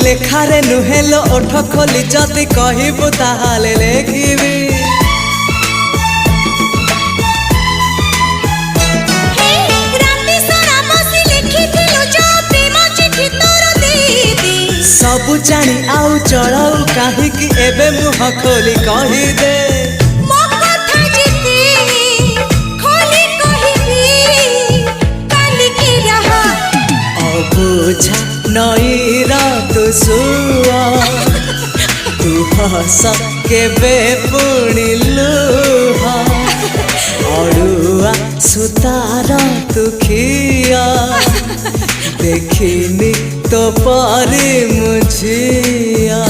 लेखारे नुहेलो ओठ खोली जदि कहबू ताहाले लेखिबी। सबु जानी आउ चढ़ाऊ काहीकि एबे मुह खोली कहिदे। बुझा नईर तू सुआ तू हस केबे पुणी लुह अड़ुआ सुतार तू खिया देखिनी तो परी मुझिया।